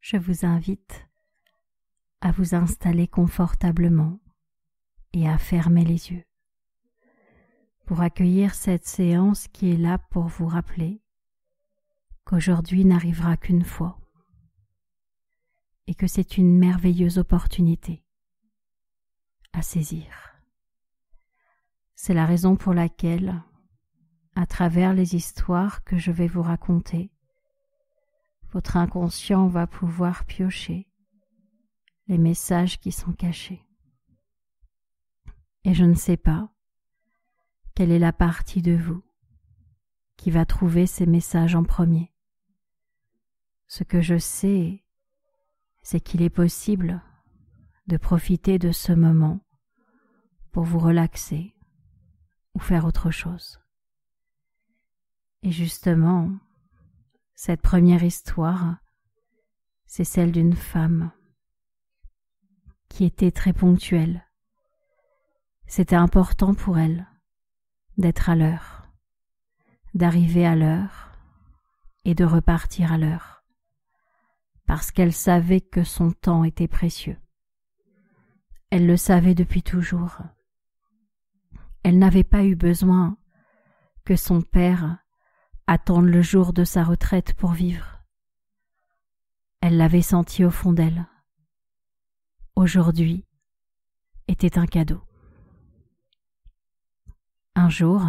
je vous invite à vous installer confortablement et à fermer les yeux pour accueillir cette séance qui est là pour vous rappeler qu'aujourd'hui n'arrivera qu'une fois et que c'est une merveilleuse opportunité à saisir. C'est la raison pour laquelle, à travers les histoires que je vais vous raconter, votre inconscient va pouvoir piocher les messages qui sont cachés. Et je ne sais pas quelle est la partie de vous qui va trouver ces messages en premier. Ce que je sais, c'est qu'il est possible de profiter de ce moment pour vous relaxer ou faire autre chose. Et justement, cette première histoire, c'est celle d'une femme qui était très ponctuelle. C'était important pour elle d'être à l'heure, d'arriver à l'heure et de repartir à l'heure, parce qu'elle savait que son temps était précieux. Elle le savait depuis toujours. Elle n'avait pas eu besoin que son père attende le jour de sa retraite pour vivre. Elle l'avait senti au fond d'elle. Aujourd'hui était un cadeau. Un jour,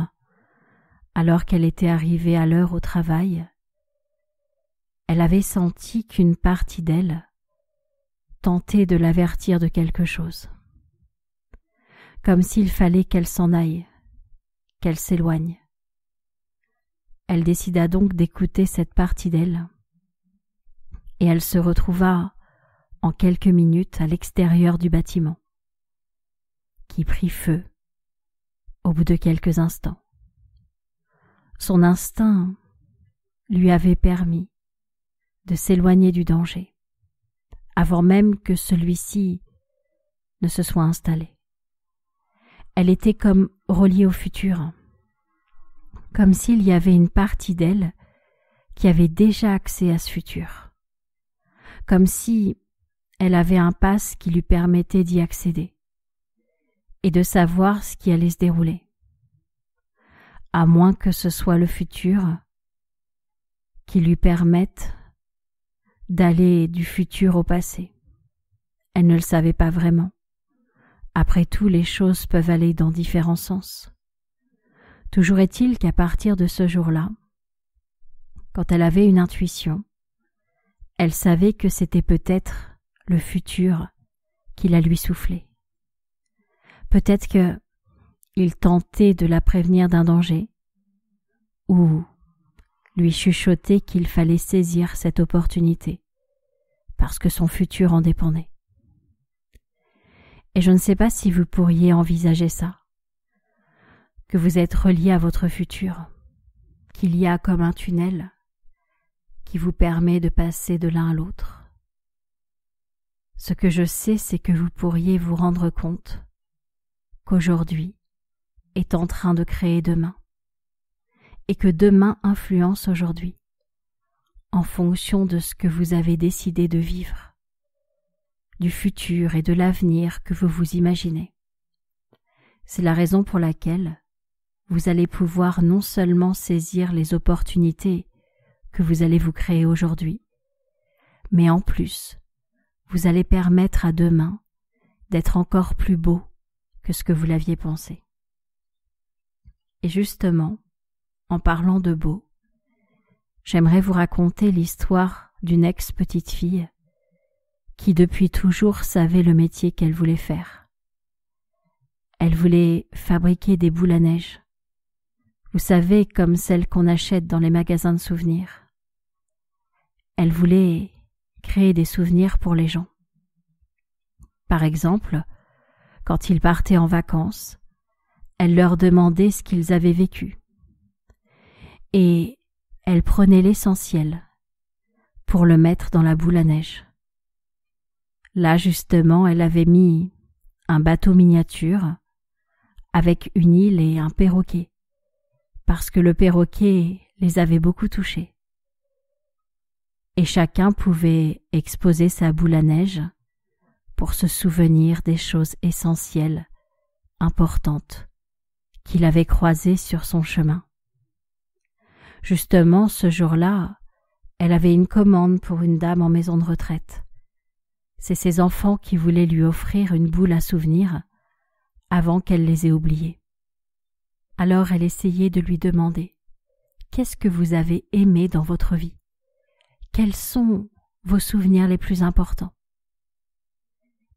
alors qu'elle était arrivée à l'heure au travail, elle avait senti qu'une partie d'elle tentait de l'avertir de quelque chose, comme s'il fallait qu'elle s'en aille, qu'elle s'éloigne. Elle décida donc d'écouter cette partie d'elle, et elle se retrouva en quelques minutes à l'extérieur du bâtiment, qui prit feu au bout de quelques instants. Son instinct lui avait permis de s'éloigner du danger, avant même que celui-ci ne se soit installé. Elle était comme reliée au futur, comme s'il y avait une partie d'elle qui avait déjà accès à ce futur, comme si elle avait un pass qui lui permettait d'y accéder et de savoir ce qui allait se dérouler, à moins que ce soit le futur qui lui permette d'aller du futur au passé. Elle ne le savait pas vraiment. Après tout, les choses peuvent aller dans différents sens. Toujours est-il qu'à partir de ce jour-là, quand elle avait une intuition, elle savait que c'était peut-être le futur qui la lui soufflait. Peut-être qu'il tentait de la prévenir d'un danger, ou lui chuchotait qu'il fallait saisir cette opportunité, parce que son futur en dépendait. Et je ne sais pas si vous pourriez envisager ça, que vous êtes relié à votre futur, qu'il y a comme un tunnel qui vous permet de passer de l'un à l'autre. Ce que je sais, c'est que vous pourriez vous rendre compte qu'aujourd'hui est en train de créer demain, et que demain influence aujourd'hui, en fonction de ce que vous avez décidé de vivre, du futur et de l'avenir que vous vous imaginez. C'est la raison pour laquelle vous allez pouvoir non seulement saisir les opportunités que vous allez vous créer aujourd'hui, mais en plus, vous allez permettre à demain d'être encore plus beau que ce que vous l'aviez pensé. Et justement, en parlant de beau, j'aimerais vous raconter l'histoire d'une ex-petite fille qui depuis toujours savait le métier qu'elle voulait faire. Elle voulait fabriquer des boules à neige. Vous savez, comme celles qu'on achète dans les magasins de souvenirs. Elle voulait créer des souvenirs pour les gens. Par exemple, quand ils partaient en vacances, elle leur demandait ce qu'ils avaient vécu. Et elle prenait l'essentiel pour le mettre dans la boule à neige. Là, justement, elle avait mis un bateau miniature avec une île et un perroquet, parce que le perroquet les avait beaucoup touchés. et chacun pouvait exposer sa boule à neige pour se souvenir des choses essentielles, importantes, qu'il avait croisées sur son chemin. Justement, ce jour-là, elle avait une commande pour une dame en maison de retraite. C'est ses enfants qui voulaient lui offrir une boule à souvenirs avant qu'elle les ait oubliés. Alors elle essayait de lui demander « Qu'est-ce que vous avez aimé dans votre vie ? Quels sont vos souvenirs les plus importants ?»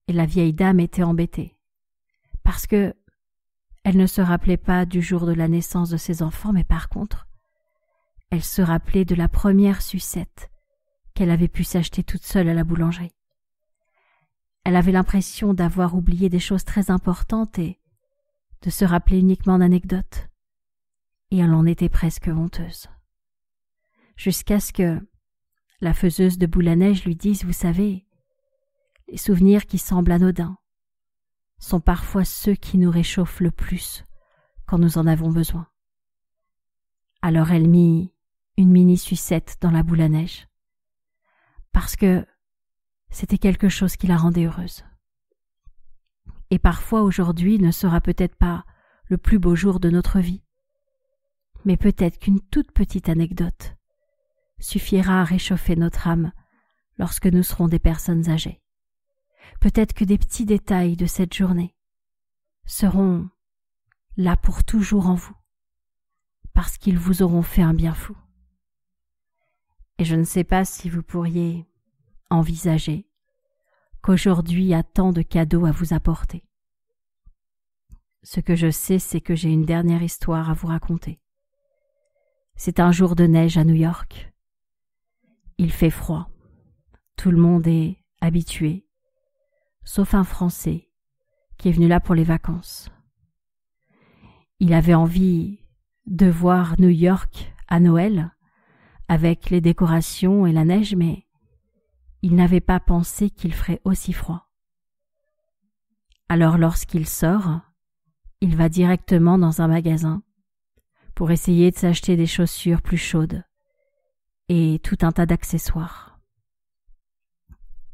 Et la vieille dame était embêtée, parce que elle ne se rappelait pas du jour de la naissance de ses enfants, mais par contre, elle se rappelait de la première sucette qu'elle avait pu s'acheter toute seule à la boulangerie. Elle avait l'impression d'avoir oublié des choses très importantes et de se rappeler uniquement d'anecdotes. Et elle en était presque honteuse. Jusqu'à ce que la faiseuse de boule à neige lui dise « Vous savez, les souvenirs qui semblent anodins sont parfois ceux qui nous réchauffent le plus quand nous en avons besoin. » Alors elle mit une mini-sucette dans la boule à neige, parce que c'était quelque chose qui la rendait heureuse. Et parfois aujourd'hui ne sera peut-être pas le plus beau jour de notre vie, mais peut-être qu'une toute petite anecdote suffira à réchauffer notre âme lorsque nous serons des personnes âgées. Peut-être que des petits détails de cette journée seront là pour toujours en vous, parce qu'ils vous auront fait un bien fou. Et je ne sais pas si vous pourriez envisager qu'aujourd'hui il y a tant de cadeaux à vous apporter. Ce que je sais, c'est que j'ai une dernière histoire à vous raconter. C'est un jour de neige à New York. Il fait froid. Tout le monde est habitué, sauf un Français qui est venu là pour les vacances. Il avait envie de voir New York à Noël, avec les décorations et la neige, mais il n'avait pas pensé qu'il ferait aussi froid. Alors lorsqu'il sort, il va directement dans un magasin pour essayer de s'acheter des chaussures plus chaudes et tout un tas d'accessoires.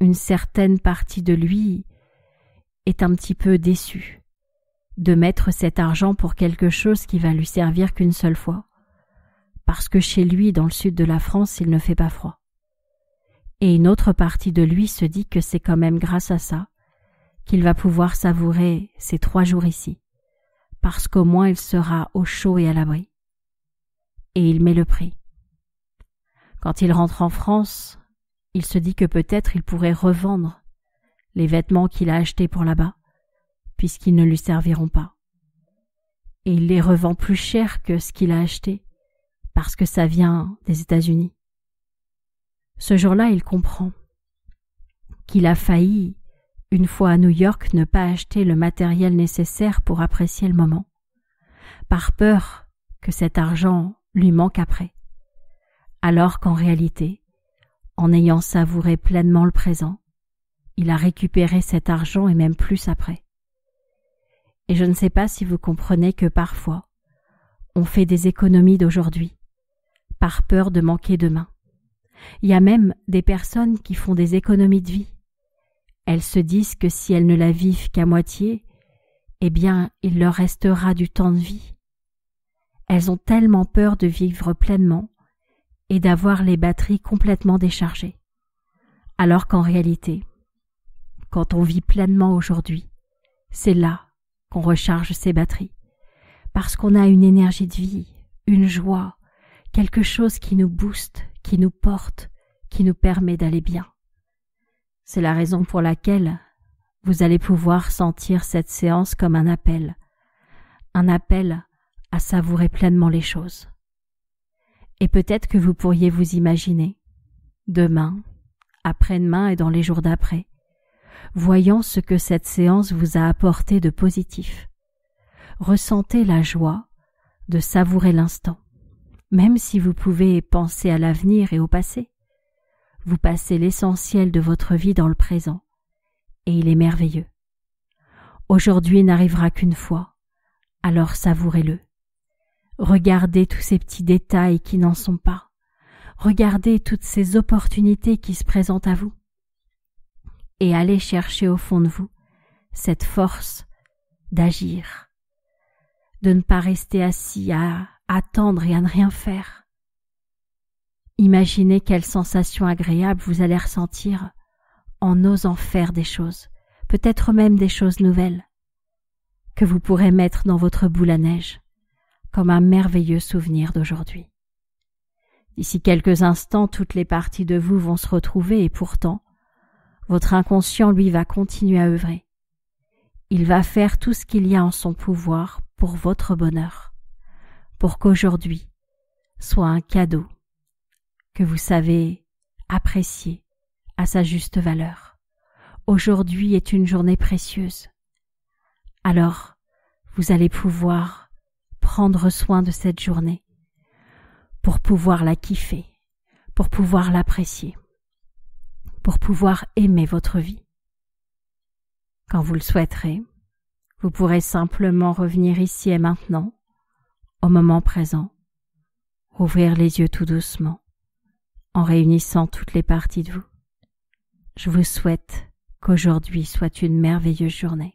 Une certaine partie de lui est un petit peu déçue de mettre cet argent pour quelque chose qui va lui servir qu'une seule fois, parce que chez lui, dans le sud de la France, il ne fait pas froid. Et une autre partie de lui se dit que c'est quand même grâce à ça qu'il va pouvoir savourer ces 3 jours ici, parce qu'au moins il sera au chaud et à l'abri. Et il met le prix. Quand il rentre en France, il se dit que peut-être il pourrait revendre les vêtements qu'il a achetés pour là-bas, puisqu'ils ne lui serviront pas. Et il les revend plus cher que ce qu'il a acheté, parce que ça vient des États-Unis. Ce jour-là, il comprend qu'il a failli, une fois à New York, ne pas acheter le matériel nécessaire pour apprécier le moment, par peur que cet argent lui manque après, alors qu'en réalité, en ayant savouré pleinement le présent, il a récupéré cet argent et même plus après. Et je ne sais pas si vous comprenez que parfois, on fait des économies d'aujourd'hui, par peur de manquer demain. Il y a même des personnes qui font des économies de vie. Elles se disent que si elles ne la vivent qu'à moitié, eh bien, il leur restera du temps de vie. Elles ont tellement peur de vivre pleinement et d'avoir les batteries complètement déchargées. Alors qu'en réalité, quand on vit pleinement aujourd'hui, c'est là qu'on recharge ses batteries, parce qu'on a une énergie de vie, une joie, quelque chose qui nous booste, qui nous porte, qui nous permet d'aller bien. C'est la raison pour laquelle vous allez pouvoir sentir cette séance comme un appel à savourer pleinement les choses. Et peut-être que vous pourriez vous imaginer, demain, après-demain et dans les jours d'après, voyant ce que cette séance vous a apporté de positif. Ressentez la joie de savourer l'instant, même si vous pouvez penser à l'avenir et au passé. Vous passez l'essentiel de votre vie dans le présent, et il est merveilleux. Aujourd'hui n'arrivera qu'une fois, alors savourez-le. Regardez tous ces petits détails qui n'en sont pas. Regardez toutes ces opportunités qui se présentent à vous et allez chercher au fond de vous cette force d'agir, de ne pas rester assis à attendre et à ne rien faire. Imaginez quelle sensation agréable vous allez ressentir en osant faire des choses, peut-être même des choses nouvelles, que vous pourrez mettre dans votre boule à neige comme un merveilleux souvenir d'aujourd'hui. D'ici quelques instants, toutes les parties de vous vont se retrouver et pourtant, votre inconscient, lui, va continuer à œuvrer. Il va faire tout ce qu'il y a en son pouvoir pour votre bonheur, pour qu'aujourd'hui soit un cadeau que vous savez apprécier à sa juste valeur. Aujourd'hui est une journée précieuse. Alors, vous allez pouvoir prendre soin de cette journée pour pouvoir la kiffer, pour pouvoir l'apprécier, pour pouvoir aimer votre vie. Quand vous le souhaiterez, vous pourrez simplement revenir ici et maintenant, au moment présent, ouvrir les yeux tout doucement, en réunissant toutes les parties de vous. Je vous souhaite qu'aujourd'hui soit une merveilleuse journée.